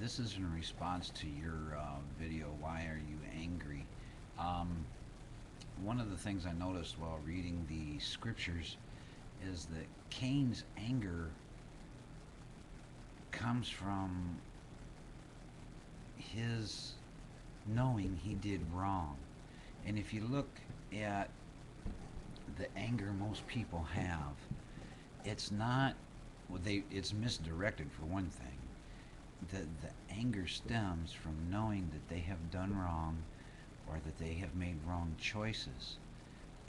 this is in response to your video, Why Are You Angry? Um, One of the things I noticed while reading the scriptures is that Cain's anger comes from his knowing he did wrong. And if you look at the anger most people have, it's not, well, it's misdirected for one thing. The anger stems from knowing that they have done wrong or that they have made wrong choices.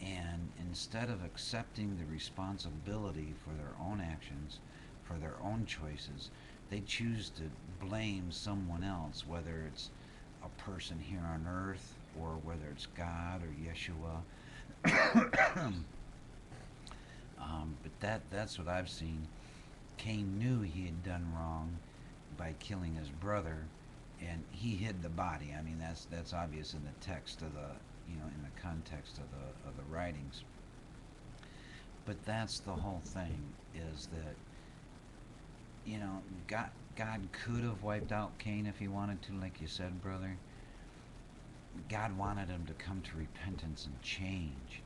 And instead of accepting the responsibility for their own actions, for their own choices, they choose to blame someone else, whether it's a person here on earth or whether it's God or Yeshua. But that's what I've seen. Cain knew he had done wrong by killing his brother, and he hid the body. I mean, that's obvious in the text of the, in the context of the writings. But that's the whole thing, is that, God could have wiped out Cain if he wanted to, like you said, brother. God wanted him to come to repentance and change.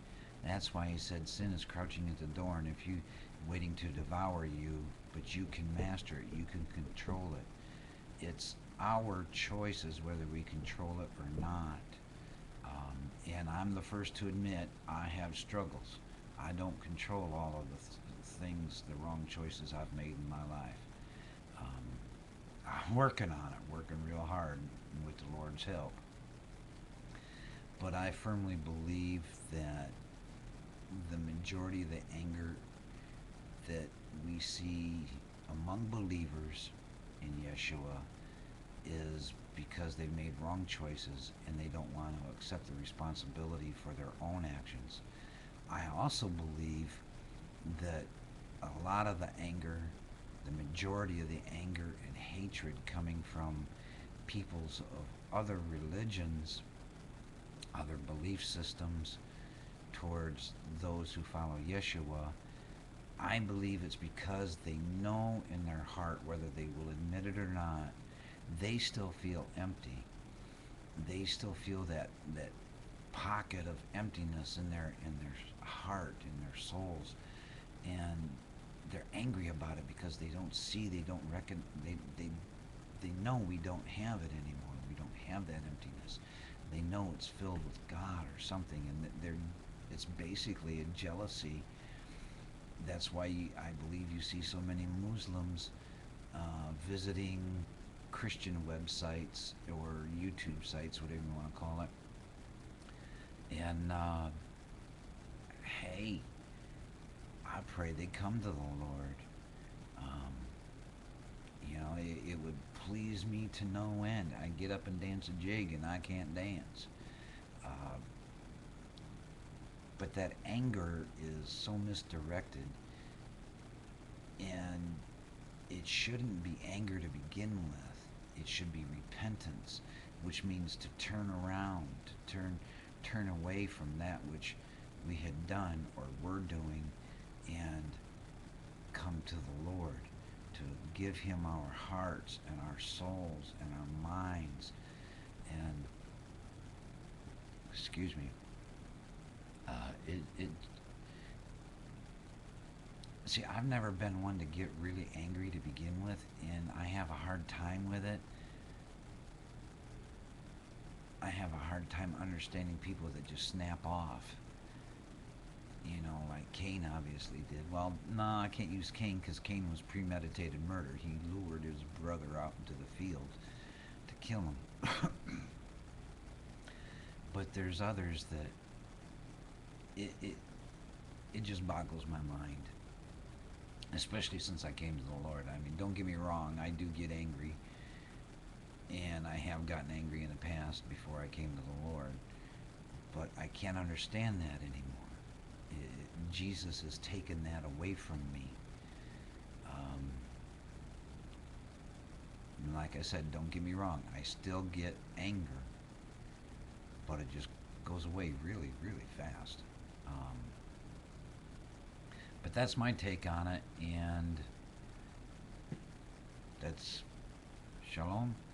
That's why he said sin is crouching at the door, and if you waiting to devour you, but you can master it, you can control it. It's our choices whether we control it or not. And I'm the first to admit I have struggles. I don't control all of the things, the wrong choices I've made in my life. I'm working on it, working real hard with the Lord's help. But I firmly believe that the majority of the anger that we see among believers in Yeshua is because they've made wrong choices and they don't want to accept the responsibility for their own actions. I also believe that a lot of the anger, the majority of the anger and hatred coming from peoples of other religions, other belief systems, towards those who follow Yeshua, I believe it's because they know in their heart, whether they will admit it or not, they still feel empty. They still feel that pocket of emptiness in their heart, in their souls, and they're angry about it because they don't see, they don't reckon, they know we don't have it anymore. We don't have that emptiness. They know it's filled with God or something, and that it's basically a jealousy. That's why I believe you see so many Muslims visiting Christian websites or YouTube sites, whatever you want to call it. And hey, I pray they come to the Lord. Um, it would please me to no end. I get up and dance a jig, and I can't dance. Uh, but that anger is so misdirected, and it shouldn't be anger to begin with. It should be repentance, which means to turn around, to turn away from that which we had done or were doing, and come to the Lord, to give Him our hearts and our souls and our minds. And excuse me, it see, I've never been one to get really angry to begin with, and I have a hard time with it. I have a hard time understanding people that just snap off. Like Cain obviously did. Well, no, I can't use Cain because Cain was premeditated murder. He lured his brother out into the field to kill him. But there's others that it just boggles my mind, especially since I came to the Lord. I mean, don't get me wrong, I do get angry, and I have gotten angry in the past before I came to the Lord, but I can't understand that anymore. Jesus has taken that away from me. Um, like I said, don't get me wrong, I still get anger, but it just goes away really, really fast. Um, but that's my take on it, and that's Shalom.